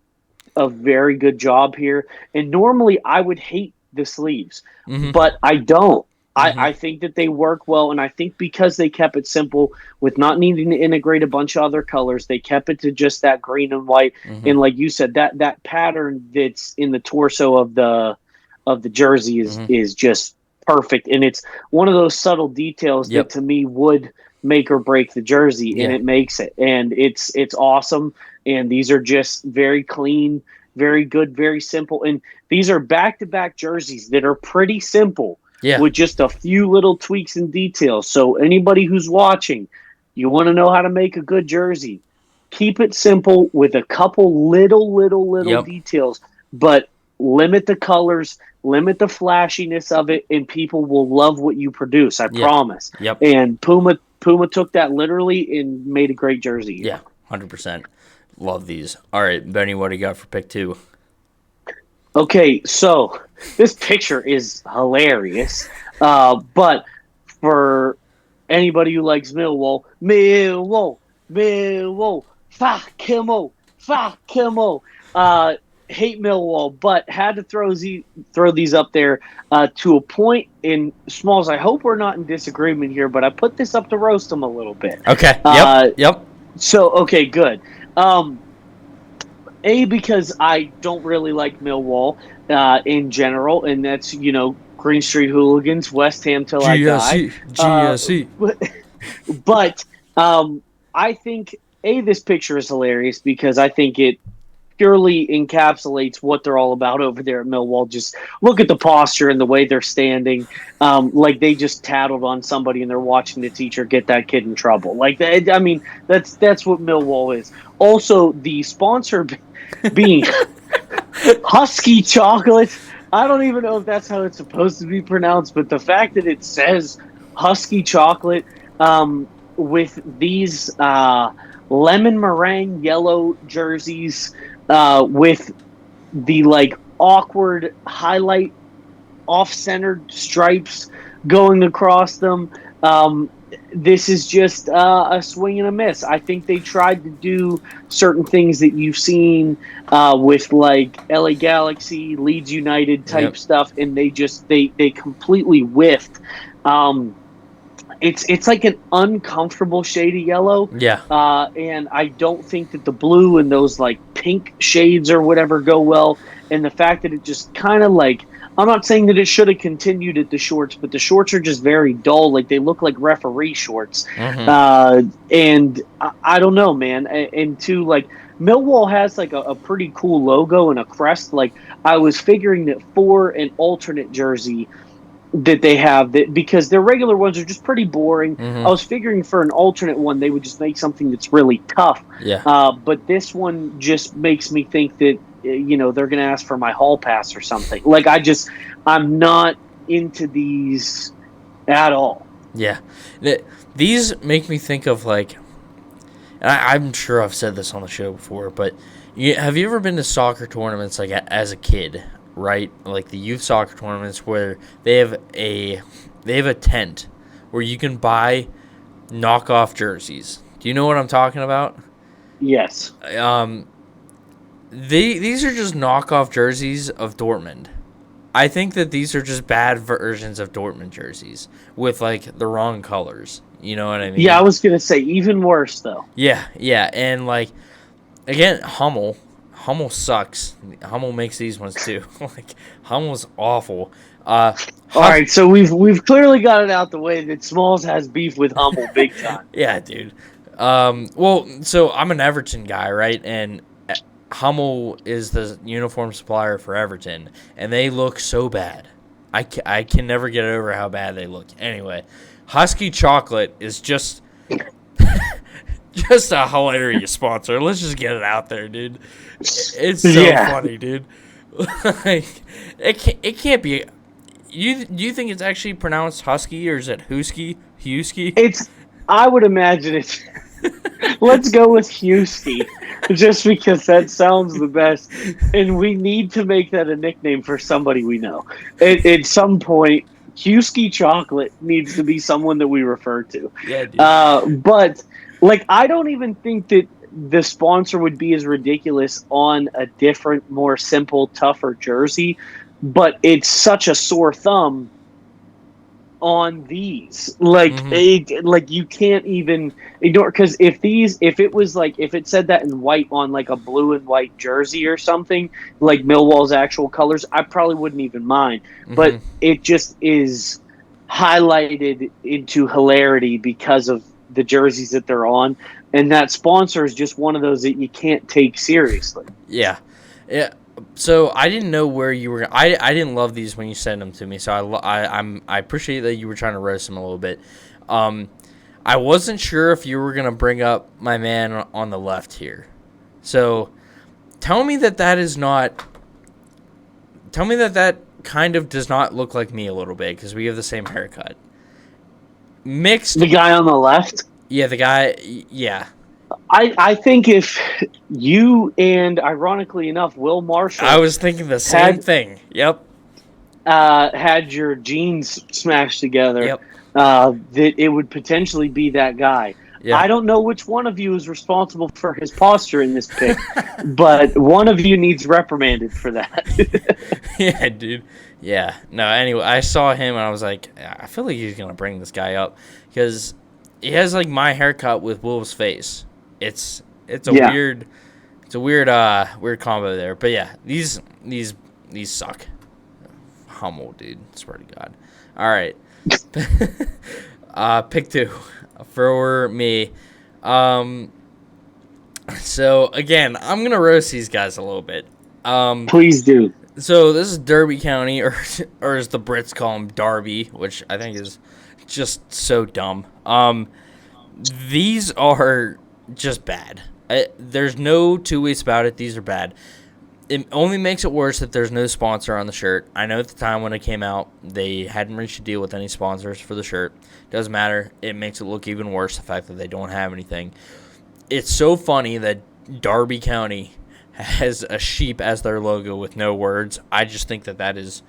a very good job here. And normally I would hate the sleeves, Mm-hmm. but I don't. Mm-hmm. I think that they work well, and I think because they kept it simple with not needing to integrate a bunch of other colors, they kept it to just that green and white. Mm-hmm. And like you said, that pattern that's in the torso of the jersey Mm-hmm. is just perfect, and it's one of those subtle details that Yep. to me would make or break the jersey, and Yeah. it makes it, and it's awesome. And these are just very clean, very good, very simple, and these are back-to-back jerseys that are pretty simple Yeah. with just a few little tweaks and details. So anybody who's watching, you want to know how to make a good jersey, keep it simple with a couple little Yep. details, but limit the colors, limit the flashiness of it, and people will love what you produce. I Yeah. promise. Yep. And Puma took that literally and made a great jersey. Yeah. 100%. Love these. All right, Benny, what do you got for pick 2? Okay, so this picture is hilarious, but for anybody who likes Millwall, fuck him, hate Millwall, but had to throw these up there to a point. In Smalls, I hope we're not in disagreement here, but I put this up to roast them a little bit. Okay. Yep. So, okay, good. Because I don't really like Millwall in general, and that's, Green Street Hooligans, West Ham till I die. GSC. But I think, this picture is hilarious because I think it purely encapsulates what they're all about over there at Millwall. Just look at the posture and the way they're standing, like they just tattled on somebody and they're watching the teacher get that kid in trouble. Like that, I mean, that's what Millwall is. Also, the sponsor being Husky Chocolate. I don't even know if that's how it's supposed to be pronounced, but the fact that it says Husky Chocolate with these lemon meringue yellow jerseys with the like awkward highlight off-centered stripes going across them. This is just a swing and a miss. I think they tried to do certain things that you've seen with like LA Galaxy, Leeds United type stuff, and they completely whiffed. It's like an uncomfortable shade of yellow. Yeah. And I don't think that the blue and those like pink shades or whatever go well. And the fact that it just kind of like, I'm not saying that it should have continued at the shorts, but the shorts are just very dull. Like they look like referee shorts. Mm-hmm. And I don't know, man. And two, like Millwall has like a pretty cool logo and a crest. Like I was figuring that for an alternate jersey that they have, that because their regular ones are just pretty boring. Mm-hmm. I was figuring for an alternate one they would just make something that's really tough. Yeah. But this one just makes me think that they're going to ask for my hall pass or something. Like I'm not into these at all. Yeah. These make me think of like, I'm sure I've said this on the show before, but have you ever been to soccer tournaments like as a kid? Right, like the youth soccer tournaments where they have a tent where you can buy knockoff jerseys. Do you know what I'm talking about? Yes. These are just knockoff jerseys of Dortmund. I think that these are just bad versions of Dortmund jerseys with like the wrong colors. You know what I mean? Yeah, I was gonna say even worse though. Yeah, and like again, Hummel sucks. Hummel makes these ones too. Like Hummel's awful. All right, so we've clearly got it out the way that Smalls has beef with Hummel big time. Yeah, dude. Well, so I'm an Everton guy, right? And Hummel is the uniform supplier for Everton, and they look so bad. I can never get over how bad they look. Anyway, Husky Chocolate is just just a hilarious sponsor. Let's just get it out there, dude. It's so funny, dude. Like, it can't be. Do you think it's actually pronounced Husky or is it Husky? I would imagine it's. Let's go with Husky. just because that sounds the best, and we need to make that a nickname for somebody we know. At some point, Husky Chocolate needs to be someone that we refer to. Yeah, dude. But like, I don't even think that the sponsor would be as ridiculous on a different, more simple, tougher jersey. But it's such a sore thumb on these, like you can't even ignore, because if it said that in white on like a blue and white jersey or something, like Millwall's actual colors, I probably wouldn't even mind. But it just is highlighted into hilarity because of the jerseys that they're on, and that sponsor is just one of those that you can't take seriously. Yeah. So I didn't know where you were. I didn't love these when you sent them to me. So I appreciate that you were trying to roast them a little bit. I wasn't sure if you were gonna bring up my man on the left here. So tell me that is not. Tell me that kind of does not look like me a little bit, because we have the same haircut. Mixed. The guy on the left. Yeah, the guy. Yeah. I think if you and, ironically enough, Will Marshall... I was thinking the same thing. Yep. Had your jeans smashed together, that it would potentially be that guy. Yep. I don't know which one of you is responsible for his posture in this pic, but one of you needs reprimanded for that. Yeah, dude. Yeah. No, anyway, I saw him and I was like, I feel like he's going to bring this guy up, because he has like my haircut with Will's face. It's a weird combo there. But yeah, these suck. Hummel, dude. Swear to God. All right. Pick 2 for me. So again, I'm gonna roast these guys a little bit. Please do. So this is Derby County, or as the Brits call them, Derby, which I think is just so dumb. These are just bad. There's no two ways about it. These are bad. It only makes it worse that there's no sponsor on the shirt. I know at the time when it came out, they hadn't reached a deal with any sponsors for the shirt. Doesn't matter. It makes it look even worse, the fact that they don't have anything. It's so funny that Derby County has a sheep as their logo with no words. I just think that is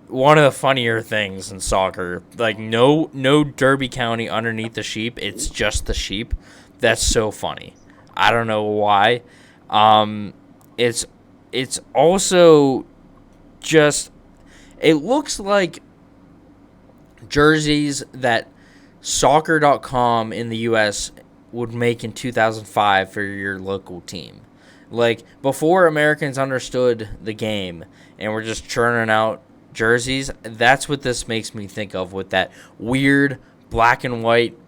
one of the funnier things in soccer. Like, no Derby County underneath the sheep. It's just the sheep. That's so funny. I don't know why. It's also just, it looks like jerseys that soccer.com in the US would make in 2005 for your local team. Like, before Americans understood the game and were just churning out jerseys, that's what this makes me think of, with that weird black and white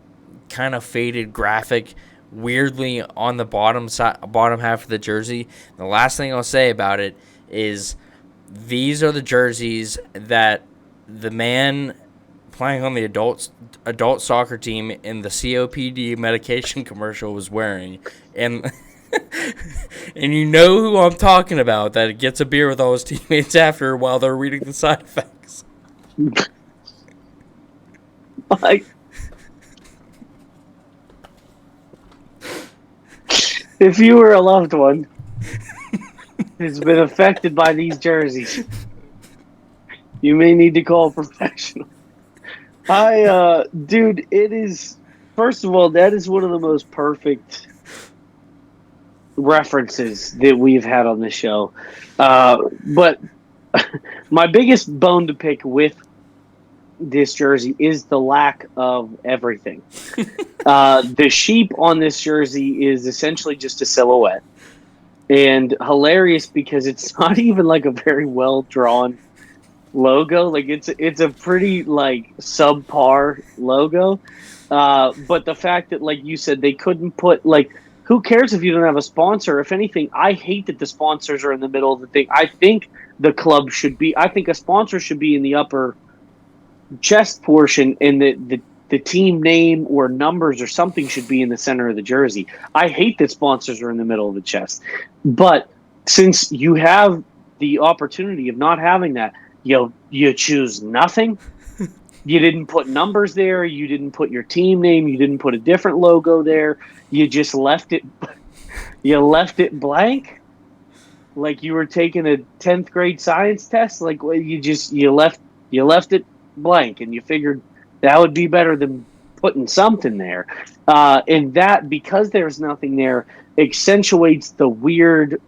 kind of faded graphic weirdly on the bottom half of the jersey. The last thing I'll say about it is these are the jerseys that the man playing on the adult soccer team in the COPD medication commercial was wearing. And and you know who I'm talking about, that gets a beer with all his teammates after while they're reading the side effects. Like, if you were a loved one who's been affected by these jerseys, you may need to call a professional. Dude, it is, first of all, that is one of the most perfect references that we've had on this show. But my biggest bone to pick with this jersey is the lack of everything. The sheep on this jersey is essentially just a silhouette, and hilarious because it's not even like a very well drawn logo. Like, it's a pretty like subpar logo. But the fact that, like you said, they couldn't put, like, who cares if you don't have a sponsor? If anything, I hate that the sponsors are in the middle of the thing. I think I think a sponsor should be in the upper chest portion, and the team name or numbers or something should be in the center of the jersey. I hate that sponsors are in the middle of the chest. But since you have the opportunity of not having that, you choose nothing. You didn't put numbers there. You didn't put your team name. You didn't put a different logo there. You just left it You left it blank, like you were taking a 10th grade science test. Like well, you left it blank, and you figured that would be better than putting something there. And that because there's nothing there accentuates the weird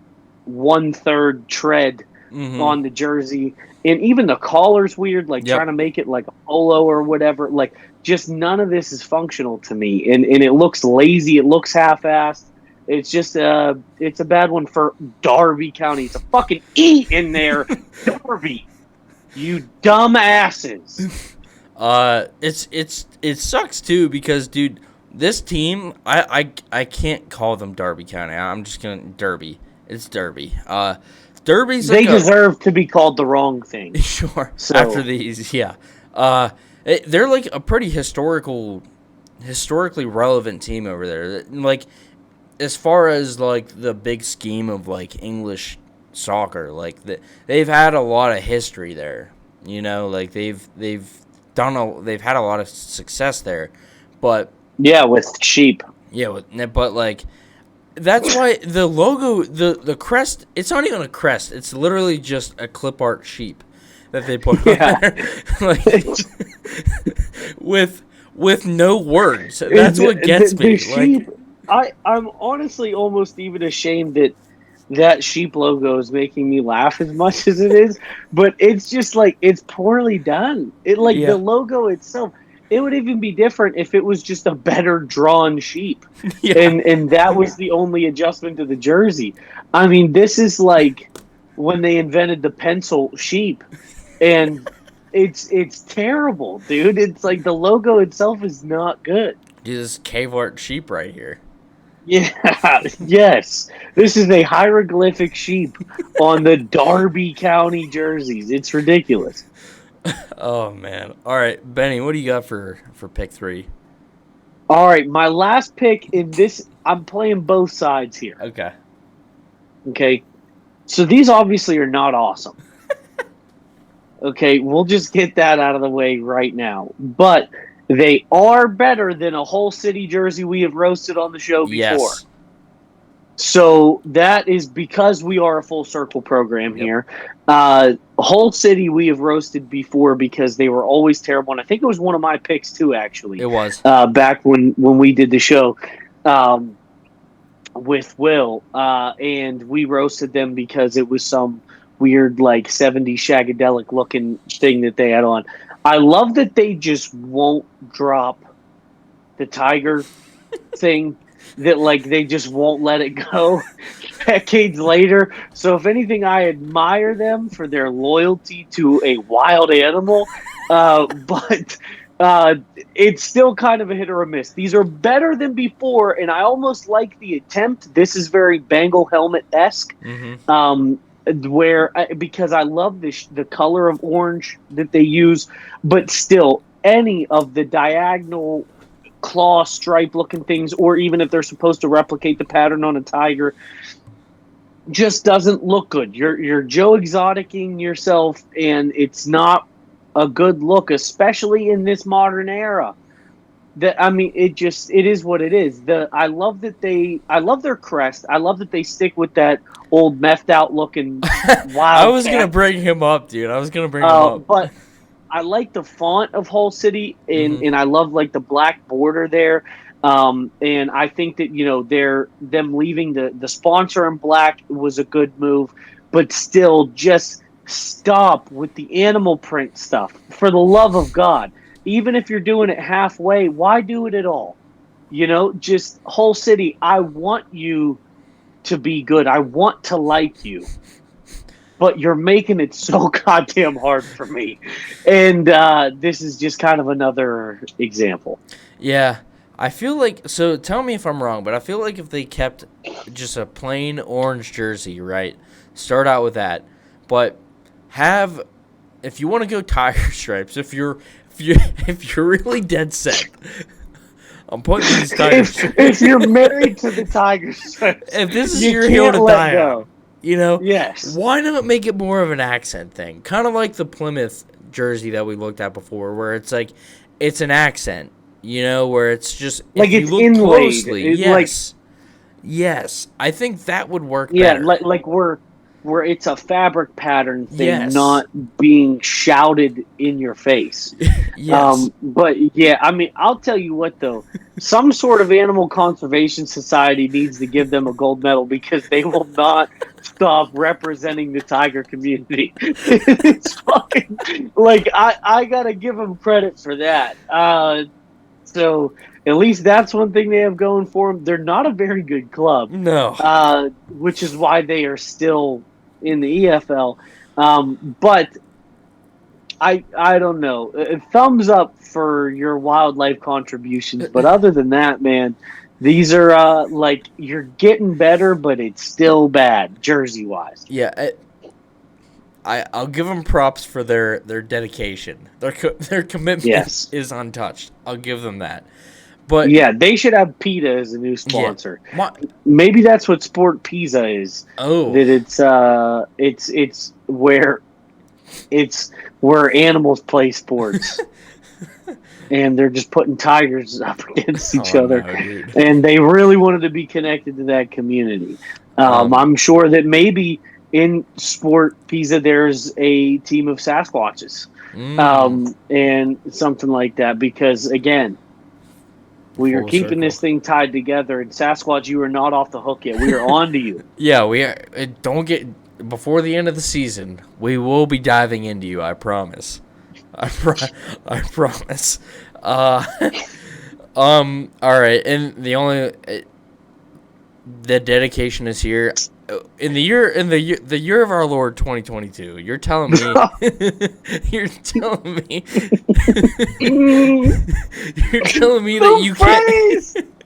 1/3 tread Mm-hmm. on the jersey, and even the collar's weird, like Yep. trying to make it like a polo or whatever. Like, just none of this is functional to me, and it looks lazy. It looks half-assed. It's just it's a bad one for Darby County. It's a fucking E in there, Darby. You dumb asses. It sucks too because, dude, this team, I can't call them Derby County. I'm just gonna Derby. It's Derby. Derby's They like a deserve to be called the wrong thing. sure after So these, yeah. They're like a pretty historically relevant team over there. Like as far as like the big scheme of like English soccer, like they've had a lot of history there. You know, like they've had a lot of success there, but yeah, with sheep. yeah, but like that's why the logo, the crest, it's not even a crest. It's literally just a clip art sheep that they put on Yeah. there, like with no words. That's what gets The me. sheep. Like, I'm honestly almost even ashamed that sheep logo is making me laugh as much as it is, but it's just like it's poorly done. It like the yeah, logo itself. It would even be different if it was just a better drawn sheep, yeah, and that was the only adjustment to the jersey. I mean, this is like when they invented the pencil sheep, and it's terrible, dude. It's like the logo itself is not good. dude, this cave art sheep right here. Yeah, yes. This is a hieroglyphic sheep on the Darby County jerseys. It's ridiculous. Oh man. All right, Benny, what do you got for pick 3? All right, my last pick in this, I'm playing both sides here. Okay. Okay. So these obviously are not awesome. Okay, we'll just get that out of the way right now. But they are better than a Hull City jersey we have roasted on the show before. Yes. So that is because we are a full circle program here. Hull City we have roasted before because they were always terrible. And I think it was one of my picks too, actually. It was. Back when we did the show with Will. And we roasted them because it was some weird like 70s shagadelic looking thing that they had on. I love that they just won't drop the tiger thing, that like they just won't let it go decades later. So if anything, I admire them for their loyalty to a wild animal. But it's still kind of a hit or a miss. These are better than before, and I almost like the attempt. This is very Bengal helmet-esque. Mm-hmm. Because I love the color of orange that they use, but still any of the diagonal claw stripe looking things, or even if they're supposed to replicate the pattern on a tiger, just doesn't look good. You're Joe Exoticing yourself, and it's not a good look, especially in this modern era. It is what it is. I love their crest. I love that they stick with that old methed out looking wild. I was gonna bring him up, dude. I was gonna bring him up. But I like the font of Hull City, and I love like the black border there. And I think that them leaving the sponsor in black was a good move, but still just stop with the animal print stuff, for the love of God. Even if you're doing it halfway, why do it at all? Just Hull City, I want you to be good. I want to like you. But you're making it so goddamn hard for me. And this is just kind of another example. Yeah. I feel like, so tell me if I'm wrong, but I feel like if they kept just a plain orange jersey, right? Start out with that. But if you want to go tiger stripes, if you're really dead set, I'm putting these tiger stripes. If you're married to the tiger stripes, if this is your hill to die on, yes. Why not make it more of an accent thing? Kind of like the Plymouth jersey that we looked at before, where it's like, it's an accent, where it's just, like if it's you look inlaid. closely, yes. Yes, I think that would work Yeah, better. like where it's a fabric pattern thing, Yes. not being shouted in your face. Yes. But yeah, I mean, I'll tell you what though, some sort of animal conservation society needs to give them a gold medal because they will not stop representing the tiger community. It's fucking like I gotta give them credit for that. So at least that's one thing they have going for them. They're not a very good club, No. which is why they are still in the EFL. But I don't know. Thumbs up for your wildlife contributions, but other than that, man, these are like you're getting better, but it's still bad jersey wise. Yeah, I'll give them props for their dedication. Their commitment Yes. is untouched. I'll give them that. But Yeah, they should have PETA as a new yeah, sponsor. my Maybe that's what Sport Pisa is. oh That it's where animals play sports. And they're just putting tigers up against each oh other, no, dude. and they really wanted to be connected to that community. Um, I'm sure that maybe in Sport Pisa there's a team of Sasquatches, mm, and something like that. Because again, we are full keeping circle. this thing tied together. And Sasquatch, you are not off the hook yet. We are on to you. Yeah, we are, don't get before the end of the season. We will be diving into you. I promise. I promise. Uh, All right, and the dedication is here. The year of our Lord 2022. You're telling me. You're telling me. You're telling me that you phrase, can't.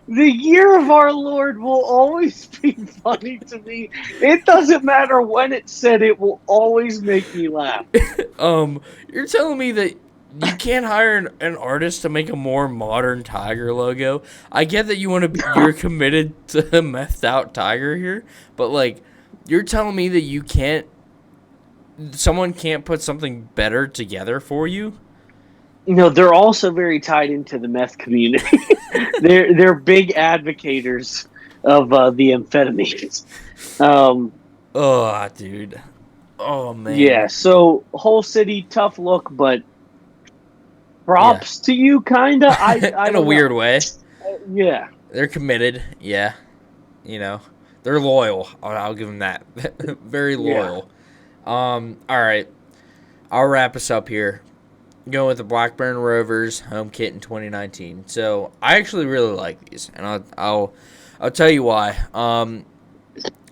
the year of our Lord will always be funny to me. It doesn't matter when it's said, it will always make me laugh. You're telling me that you can't hire an artist to make a more modern tiger logo. I get that you're committed to a methed out tiger here, but like, you're telling me that someone can't put something better together for you? They're also very tied into the meth community. they're big advocates of the amphetamines. Oh, dude. Oh man. Yeah, so whole city tough look, but Yeah. props to you, kinda. I In a don't weird know. way. Yeah, They're committed. Yeah. They're loyal. I'll give them that. Very yeah. loyal. All right. I'll wrap us up here. Going with the Blackburn Rovers home kit in 2019. So I actually really like these, and I'll tell you why.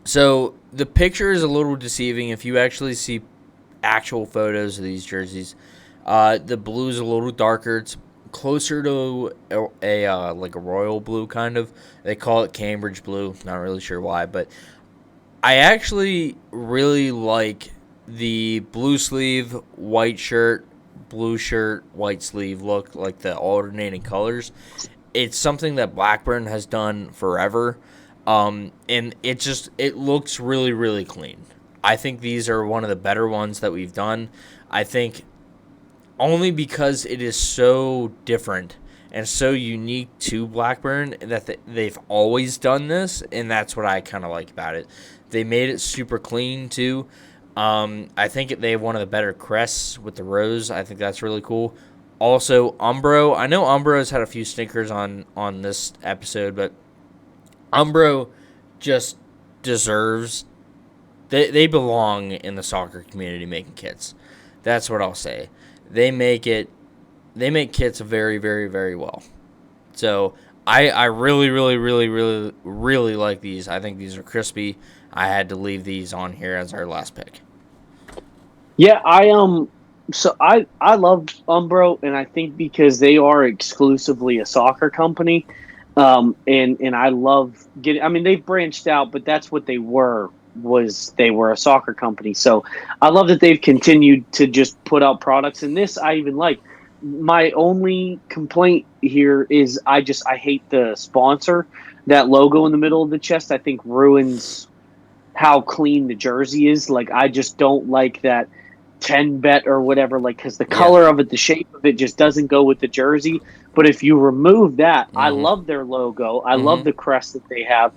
So the picture is a little deceiving if you actually see actual photos of these jerseys. The blue is a little darker. It's closer to a like a royal blue kind of. They call it Cambridge blue. Not really sure why, but I actually really like the blue sleeve, white shirt, blue shirt, white sleeve look, like the alternating colors. It's something that Blackburn has done forever, and it looks really really clean. I think these are one of the better ones that we've done. I think only because it is so different and so unique to Blackburn that they've always done this, and that's what I kind of like about it. They made it super clean too. I think they have one of the better crests with the rose. I think that's really cool. Also, Umbro. I know Umbro's had a few stinkers on this episode, but Umbro just deserves. They belong in the soccer community making kits. That's what I'll say. They make kits very, very, very well. So I really, really, really, really, really like these. I think these are crispy. I had to leave these on here as our last pick. Yeah, I love Umbro, and I think because they are exclusively a soccer company, and I love getting. I mean, they've branched out, but that's what they were. They were a soccer company. So I love that they've continued to just put out products. And this I even like. My only complaint here is I hate the sponsor. That logo in the middle of the chest I think ruins how clean the jersey is. Like I just don't like that. 10 bet or whatever, like, because the color of it, the shape of it just doesn't go with the jersey. But if you remove that, I love their logo. I love the crest that they have.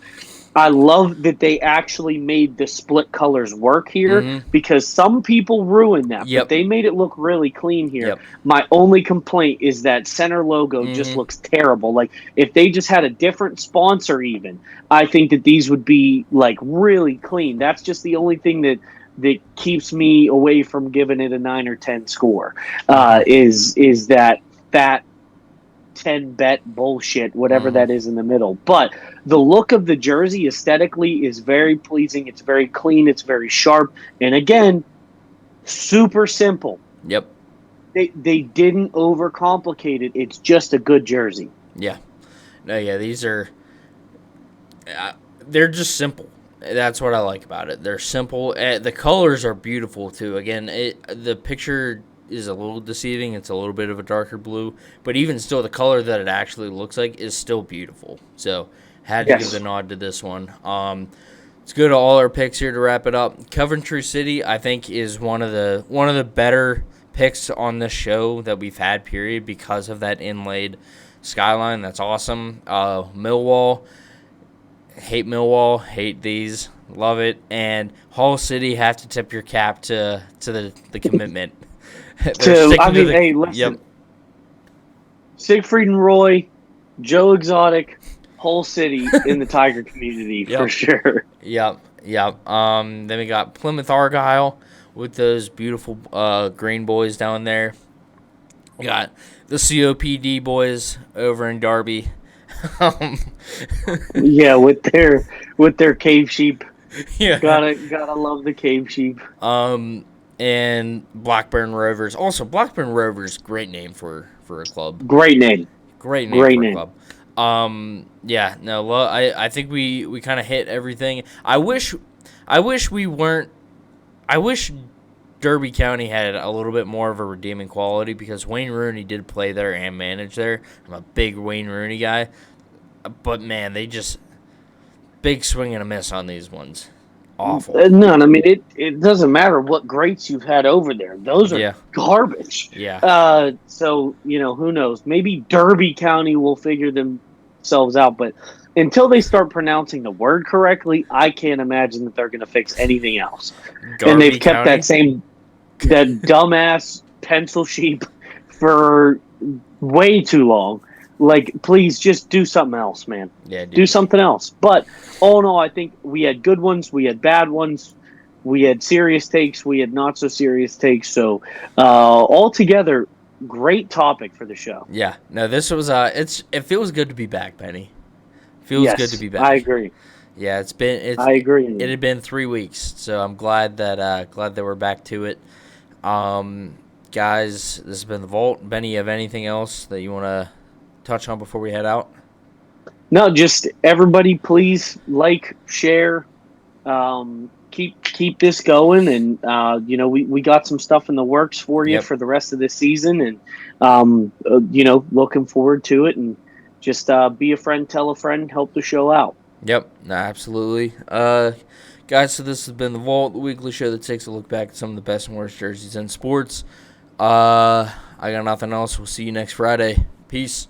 I love that they actually made the split colors work here because some people ruin that, but they made it look really clean here. My only complaint is that center logo just looks terrible. Like, if they just had a different sponsor even, I think that these would be, like, really clean. That's just the only thing that keeps me away from giving it a 9 or 10 score, is that fat 10 bet bullshit, whatever that is in the middle. But the look of the jersey aesthetically is very pleasing. It's very clean. It's very sharp. And again, super simple. Yep. They didn't overcomplicate it. It's just a good jersey. Yeah. No, yeah, these are they're just simple. That's what I like about it. They're simple. The colors are beautiful too. Again, the picture is a little deceiving. It's a little bit of a darker blue, but even still, the color that it actually looks like is still beautiful. So, had to give the nod to this one. Let's go to all our picks here to wrap it up. Coventry City, I think, is one of the better picks on this show that we've had. Period, because of that inlaid skyline. That's awesome. Millwall, hate these, love it. And Hull City, have to tip your cap to the commitment. Hey, listen. Siegfried and Roy, Joe Exotic, Hull City in the Tiger community for sure. Yep. Then we got Plymouth Argyle with those beautiful green boys down there. We got the COPD boys over in Derby. Yeah, with their cave sheep. Yeah, gotta love the cave sheep. And Blackburn Rovers. Also, Blackburn Rovers, great name for a club. Great name for a club. I think we kind of hit everything. I wish Derby County had a little bit more of a redeeming quality, because Wayne Rooney did play there and manage there. I'm a big Wayne Rooney guy. But, man, they just big swing and a miss on these ones. Awful. None. I mean, it doesn't matter what greats you've had over there. Those are garbage. Yeah. So, who knows? Maybe Derby County will figure themselves out. But until they start pronouncing the word correctly, I can't imagine that they're going to fix anything else. And they've kept that dumbass pencil sheep for way too long. Like, please just do something else, man. Yeah, do something else. But all in all, I think we had good ones, we had bad ones, we had serious takes, we had not so serious takes. So, altogether, great topic for the show. Yeah. No, this was it feels good to be back, Penny. Feels good to be back. I agree. Yeah, I agree. It had been 3 weeks, so I'm glad that we're back to it. Guys, this has been the Vault. Benny, you have anything else that you want to touch on before we head out? No, just everybody, please share, keep this going, and we got some stuff in the works for you for the rest of this season, and looking forward to it, and just be a friend, tell a friend, help the show out. Yep, absolutely. Guys, so this has been the Vault, the weekly show that takes a look back at some of the best and worst jerseys in sports. I got nothing else. We'll see you next Friday. Peace.